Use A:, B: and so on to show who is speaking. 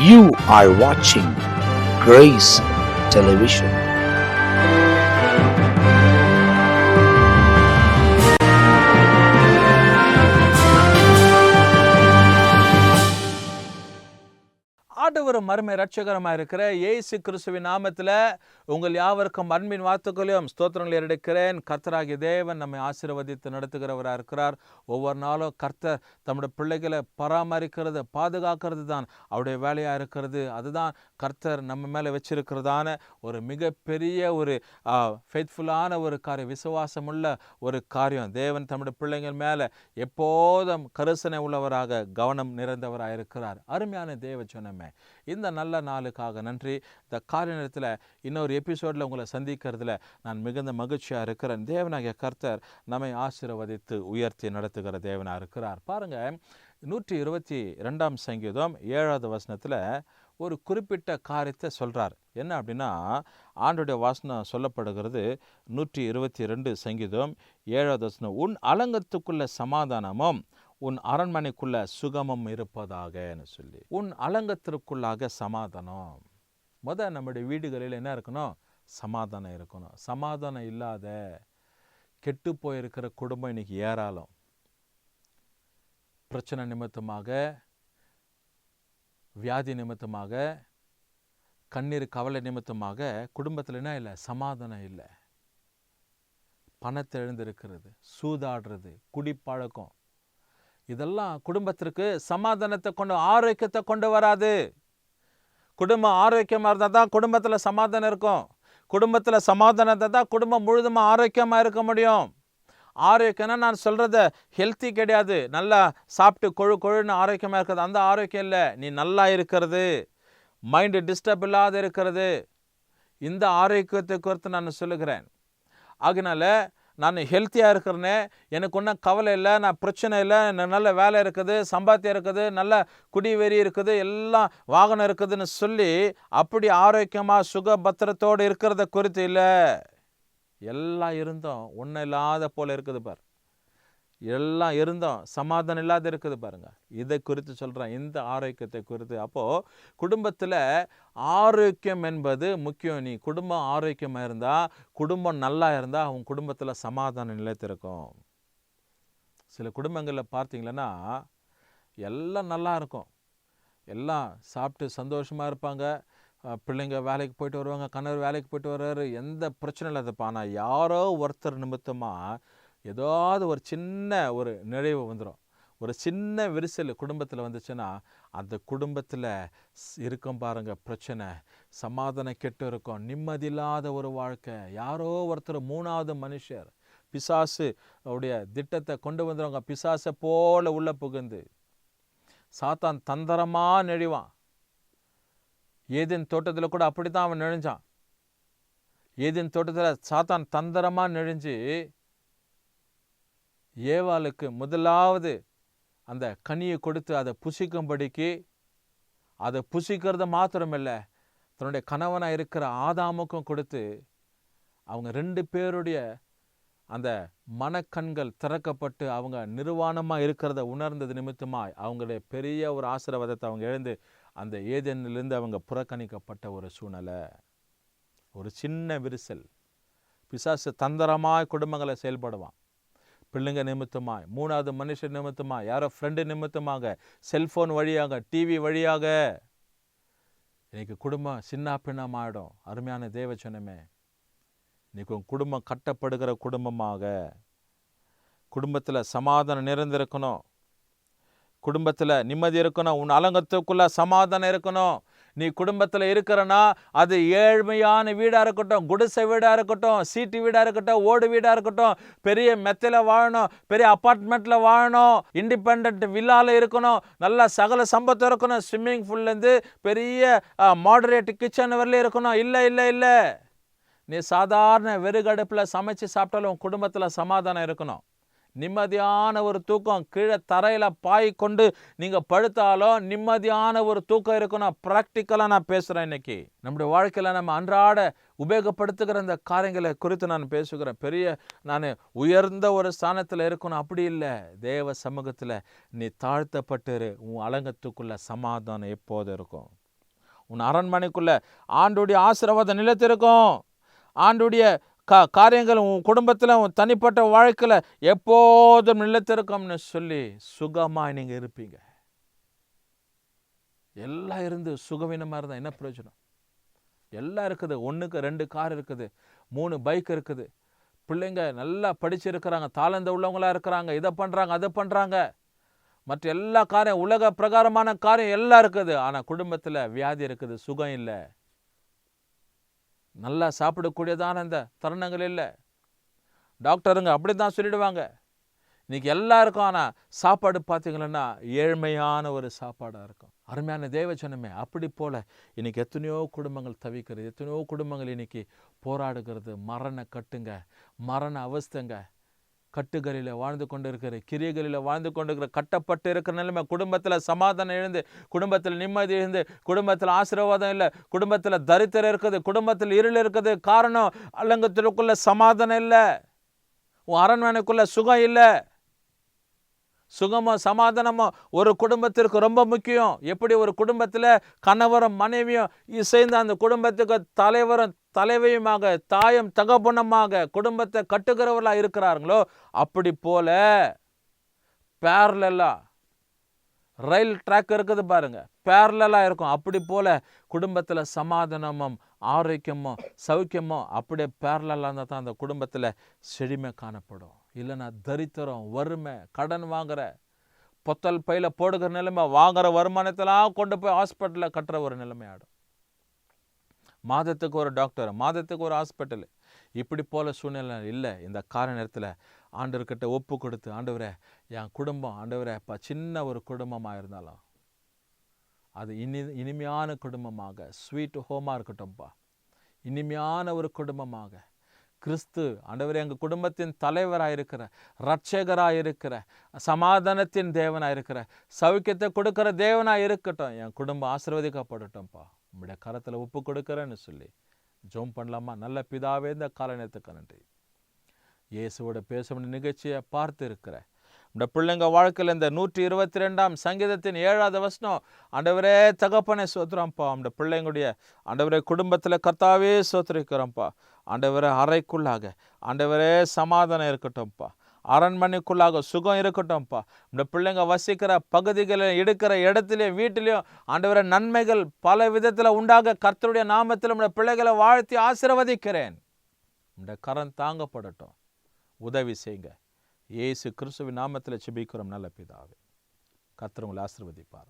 A: You are watching Grace Television.
B: ஆண்டவரும் மறுமை ரட்சகரமாக இருக்கிற இயேசு கிறிஸ்துவின் நாமத்தில் உங்கள் யாவருக்கும் அன்பின் வாழ்த்துக்களையும் ஸ்தோத்திரங்களை எடுக்கிறேன். கர்த்தராகிய தேவன் நம்மை ஆசீர்வதித்து நடத்துகிறவராக இருக்கிறார். ஒவ்வொரு நாளும் கர்த்தர் தம்முடைய பிள்ளைகளை பராமரிக்கிறது, பாதுகாக்கிறது தான் அவருடைய வேலையாக இருக்கிறது. அதுதான் கர்த்தர் நம்ம மேலே வச்சிருக்கிறதான ஒரு மிகப்பெரிய ஒரு ஃபெய்த்ஃபுல்லான ஒரு காரியம், விசுவாசமுள்ள ஒரு காரியம். தேவன் தம்முடைய பிள்ளைகள் மேலே எப்போதும் கரிசனை உள்ளவராக, கவனம் நிறைந்தவராக இருக்கிறார். அருமையான தேவ சொன்னமே, இந்த நல்ல நாளுக்காக நன்றி. இந்த காலை நேரத்தில் இன்னொரு எபிசோடில் உங்களை சந்திக்கிறதுல நான் மிகுந்த மகிழ்ச்சியாக இருக்கிறேன். தேவனாகிய கர்த்தர் நம்மை ஆசீர்வதித்து உயர்த்தி நடத்துகிற தேவனாக இருக்கிறார். பாருங்க, 122 சங்கீதம் 7வது வசனத்தில் ஒரு குறிப்பிட்ட காரியத்தை சொல்கிறார். என்ன அப்படின்னா, ஆண்டுடைய வாசனம் சொல்லப்படுகிறது 122 சங்கீதம் 7வது வசனம், உன் அலங்கத்துக்குள்ள சமாதானமும் உன் அரண்மனைக்குள்ள சுகமும் இருப்பதாகன்னு சொல்லி. உன் அலங்கத்திற்குள்ளாக சமாதானம். நம்முடைய வீடுகளில் என்ன இருக்கணும்? சமாதானம் இருக்கணும். சமாதானம் இல்லாத கெட்டு போயிருக்கிற குடும்பம் இன்னைக்கு ஏராளம். பிரச்சனை நிமித்தமாக, வியாதி நிமித்தமாக, கண்ணீர் கவலை நிமித்தமாக குடும்பத்தில் என்ன இல்லை? சமாதானம் இல்லை. பணத்தை எழுந்திருக்கிறது, சூதாடுறது, குடிப்பழக்கம், இதெல்லாம் குடும்பத்திற்கு சமாதானத்தை கொண்டு, ஆரோக்கியத்தை கொண்டு வராது. குடும்பம் ஆரோக்கியமாக இருந்தால் தான் குடும்பத்தில் சமாதானம் இருக்கும். குடும்பத்தில் சமாதானத்தை தான் குடும்பம் முழுதுமாக ஆரோக்கியமாக இருக்க முடியும். ஆரோக்கியம்னா நான் சொல்கிறத ஹெல்த்தி கிடையாது, நல்லா சாப்பிட்டு கொழுன்னு ஆரோக்கியமாக இருக்கிறது, அந்த ஆரோக்கியம் இல்லை. நீ நல்லா இருக்கிறது, மைண்டு டிஸ்டர்ப் இல்லாத இருக்கிறது, இந்த ஆரோக்கியத்தை குறித்து நான் சொல்லுகிறேன். ஆகினால நான் ஹெல்த்தியாக இருக்கிறேனே, எனக்கு ஒன்றும் கவலை இல்லை, நான் பிரச்சனை இல்லை, நல்ல வேலை இருக்குது, சம்பாத்தியம் இருக்குது, நல்ல குடிவெறி இருக்குது, எல்லாம் வாகனம் இருக்குதுன்னு சொல்லி அப்படி ஆரோக்கியமாக சுக பத்திரத்தோடு இருக்கிறத குறித்து இல்லை. எல்லாம் இருந்தோம் ஒன்றும் இல்லாத போல் இருக்குது பார். எல்லாம் இருந்தோம் சமாதானம் இல்லாத இருக்குது பாருங்க. இதை குறித்து சொல்கிறேன், இந்த ஆரோக்கியத்தை குறித்து. அப்போது குடும்பத்தில் ஆரோக்கியம் என்பது முக்கியம். நீ குடும்பம் ஆரோக்கியமாக இருந்தால், குடும்பம் நல்லா இருந்தால் அவங்க குடும்பத்தில் சமாதானம் நிலைத்திருக்கும். சில குடும்பங்களில் பார்த்தீங்களன்னா எல்லாம் நல்லா இருக்கும், எல்லாம் சாப்பிட்டு சந்தோஷமாக இருப்பாங்க, பிள்ளைங்க வேலைக்கு போயிட்டு வருவாங்க, கணவர் வேலைக்கு போயிட்டு வர்றாரு, எந்த பிரச்சனை இல்லாதப்பா. ஆனால் யாரோ ஒருத்தர் நிமித்தமாக ஏதாவது ஒரு சின்ன ஒரு நிறைவு வந்துடும், ஒரு சின்ன விரிசல் குடும்பத்தில் வந்துச்சுன்னா அந்த குடும்பத்தில் இருக்கும் பாருங்க பிரச்சனை, சமாதானம் கெட்டு இருக்கும், நிம்மதி இல்லாத ஒரு வாழ்க்கை. யாரோ ஒருத்தர் மூணாவது மனுஷர் பிசாசு உடைய திட்டத்தை கொண்டு வந்துடுவாங்க. பிசாசை போல உள்ள புகுந்து சாத்தான் தந்திரமாக நெழிவான். ஏதேன் தோட்டத்தில் கூட அப்படி தான் அவன் நெழிஞ்சான். ஏதேன் தோட்டத்தில் சாத்தான் தந்திரமாக நெழிஞ்சு ஏவாளுக்கு முதலாவது அந்த கனியை கொடுத்து அதை புசிக்கும்படிக்கு, அதை புசிக்கிறது மாத்திரமில்லை, தன்னுடைய கணவனாக இருக்கிற ஆதாமுக்கும் கொடுத்து அவங்க 2 பேருடைய அந்த மனக்கண்கள் திறக்கப்பட்டு அவங்க நிர்வாணமாக இருக்கிறத உணர்ந்தது நிமித்தமாக அவங்களுடைய பெரிய ஒரு ஆசீர்வாதத்தை அவங்க எழுந்து அந்த ஏதேனிலிருந்து அவங்க புறக்கணிக்கப்பட்ட ஒரு சூழ்நிலை. ஒரு சின்ன விரிசல். பிசாசு தந்திரமாய் குடும்பங்களை செயல்படுவான். பிள்ளைங்க நிமித்தமாக, மூணாவது மனுஷன் நிமித்தமாக, யாரோ ஃப்ரெண்டு நிமித்தமாக, செல்ஃபோன் வழியாக, டிவி வழியாக இன்னைக்கு குடும்பம் சின்ன பின்னமாயிடும். அருமையான தேவ சொன்னமே, இன்னைக்கு குடும்பம் கட்டப்படுகிற குடும்பமாக, குடும்பத்தில் சமாதானம் நிறைந்திருக்கணும், குடும்பத்தில் நிம்மதி இருக்கணும், உன் அலங்கத்துக்குள்ள சமாதானம் இருக்கணும். நீ குடும்பத்தில் இருக்கிறனா அது ஏழ்மையான வீடாக இருக்கட்டும், குடிசை வீடாக இருக்கட்டும், சீட்டு வீடாக இருக்கட்டும், ஓடு வீடாக இருக்கட்டும், பெரிய மெத்தையில் வாழணும், பெரிய அப்பார்ட்மெண்ட்டில் வாழணும், இண்டிபெண்ட் வில்லாவில் இருக்கணும், நல்ல சகல சம்பத்து இருக்கணும், ஸ்விம்மிங் பூல்லேருந்து பெரிய மாடரேட் கிச்சன் வரல இருக்கணும். இல்லை இல்லை இல்லை, நீ சாதாரண வெறுகடுப்பில் சமைச்சு சாப்பிட்டாலும் குடும்பத்தில் சமாதானம் இருக்கணும். நிம்மதியான ஒரு தூக்கம், கீழே தரையில் பாய் கொண்டு நீங்கள் படுத்தாலும் நிம்மதியான ஒரு தூக்கம் இருக்கணும். ப்ராக்டிக்கலாக நான் பேசுகிறேன். இன்னைக்கு நம்முடைய வாழ்க்கையில் நம்ம அன்றாட உபயோகப்படுத்துகிற இந்த காரியங்களை குறித்து நான் பேசுகிறேன். நான் உயர்ந்த ஒரு ஸ்தானத்தில் இருக்கணும் அப்படி இல்லை. தேவ சமூகத்தில் நீ தாழ்த்தப்பட்டு உன் அலங்கத்துக்குள்ள சமாதானம் எப்போது இருக்கும். உன் அரண்மனைக்குள்ள ஆண்டுடைய ஆசீர்வாதம் நிலைத்திருக்கும். ஆண்டுடைய காரியங்கள் உன் குடும்பத்தில் உன் தனிப்பட்ட வாழ்க்கையில் எப்போதும் நிலைத்திருக்கும்னு சொல்லி சுகமாக நீங்கள் இருப்பீங்க. எல்லாம் இருந்து சுகவீனமாக இருந்தால் என்ன பிரயோஜனம்? எல்லாம் இருக்குது, 1க்கு 2 கார் இருக்குது, 3 பைக் இருக்குது, பிள்ளைங்க நல்லா படிச்சிருக்கிறாங்க, தாளந்த உள்ளவங்களாக இருக்கிறாங்க, இதை பண்ணுறாங்க அதை பண்ணுறாங்க, மற்ற எல்லா காரியம் உலக பிரகாரமான காரியம் எல்லாம் இருக்குது. ஆனால் குடும்பத்தில் வியாதி இருக்குது, சுகம் இல்லை, நல்லா சாப்பிடக்கூடியதான அந்த தருணங்கள் இல்லை. டாக்டருங்க அப்படி தான் சொல்லிடுவாங்க. இன்னைக்கு எல்லாம் இருக்கும், ஆனால் சாப்பாடு பார்த்தீங்கன்னா ஏழ்மையான ஒரு சாப்பாடாக இருக்கும். அருமையான தேவஜனமே, அப்படி போல் இன்னைக்கு எத்தனையோ குடும்பங்கள் தவிக்கிறது, எத்தனையோ குடும்பங்கள் இன்னைக்கு போராடுகிறது. மரண கட்டுங்க, மரண அவஸ்தைங்க, கட்டுகளில் வாழ்ந்து கொண்டு இருக்கிற, கிரியைகளில் வாழ்ந்து கொண்டு இருக்கிற, கட்டப்பட்டு இருக்கிற நிலைமை, குடும்பத்தில் சமாதானம் எழுந்து, குடும்பத்தில் நிம்மதி எழுந்து, குடும்பத்தில் ஆசீர்வாதம் இல்லை, குடும்பத்தில் தரித்திரம் இருக்குது, குடும்பத்தில் இருள் இருக்குது. காரணம், அலங்கத்திற்குள்ள சமாதானம் இல்லை, உன் அரண்மனைக்குள்ள சுகம் இல்லை. சுகமோ சமாதானமோ ஒரு குடும்பத்திற்கு ரொம்ப முக்கியம். எப்படி ஒரு குடும்பத்தில் கணவரும் மனைவியும் இசைந்து அந்த குடும்பத்துக்கு தலைவரும் தலைவையுமாக, தாயும் தகப்பனுமாக குடும்பத்தை கட்டுகிறவர்களாக இருக்கிறார்களோ, அப்படி போல பேரலா ரயில் ட்ராக் இருக்குது பாருங்க, பேரலா இருக்கும். அப்படி போல குடும்பத்தில் சமாதானமும் ஆரோக்கியமோ சௌக்கியமோ அப்படியே பேரலா இருந்தால் தான் அந்த குடும்பத்தில் செழுமை காணப்படும். இல்லைன்னா தரித்திரம், வறுமை, கடன் வாங்குற, பொத்தல் பையில போடுகிற நிலைமை, வாங்குற வருமானத்தெல்லாம் கொண்டு போய் ஹாஸ்பிட்டலில் கட்டுற ஒரு நிலைமை ஆடும். மாதத்துக்கு ஒரு டாக்டர், மாதத்துக்கு ஒரு ஹாஸ்பிட்டல், இப்படி போல சூழ்நிலை இல்லை. இந்த கால நேரத்தில் ஆண்டவர்கிட்ட ஒப்பு கொடுத்து, ஆண்டவரே என் குடும்பம், ஆண்டவரே இப்போ சின்ன ஒரு குடும்பமாக இருந்தாலும் அது இனிமையான குடும்பமாக, ஸ்வீட் ஹோமாக இருக்கட்டும்ப்பா, இனிமையான ஒரு குடும்பமாக, கிறிஸ்து ஆண்டவரே எங்கள் குடும்பத்தின் தலைவராக இருக்கிற, இரட்சகராக இருக்கிற, சமாதானத்தின் தேவனாக இருக்கிற, சௌக்கியத்தை கொடுக்கிற தேவனாக இருக்கட்டும், என் குடும்பம் ஆசீர்வதிக்கப்படட்டும்ப்பா, உங்களுடைய கரத்தில் ஒப்பு கொடுக்குறேன்னு சொல்லி ஜெபம் பண்ணலாமா? நல்ல பிதாவே, இந்த கால நேரத்துக்கு நன்றி. இயேசுவோட பேசும் நிகழ்ச்சியை பார்த்து இருக்கிற இந்த பிள்ளைங்க வாழ்க்கையில் இந்த 122ஆம் சங்கீதத்தின் 7வது வசனம், ஆண்டவரே தகப்பனே சோத்திரம்ப்பா, அந்த பிள்ளைங்களுடைய ஆண்டவரே குடும்பத்தில் கர்த்தாவே சோத்திரிக்கிறோம்ப்பா. ஆண்டவரே அறைக்குள்ளாக ஆண்டவரே சமாதானம் இருக்கட்டும்ப்பா, அரண்மனைக்குள்ளாக சுகம் இருக்கட்டும்ப்பா. இந்த பிள்ளைங்க வசிக்கிற பகுதிகளில், எடுக்கிற இடத்துலையும் வீட்டிலையும் ஆண்டவரே நன்மைகள் பல விதத்தில் உண்டாக கர்த்தருடைய நாமத்தில் இந்த பிள்ளைகளை வாழ்த்தி ஆசீர்வதிக்கிறேன். இந்த கரம் தாங்கப்படட்டும், உதவி செய்யுங்க. இயேசு கிறிஸ்துவின் நாமத்தில் ஜெபிக்கிறோம் நல்ல பிதாவே. கர்த்தர் உங்களை ஆசீர்வதிப்பார்.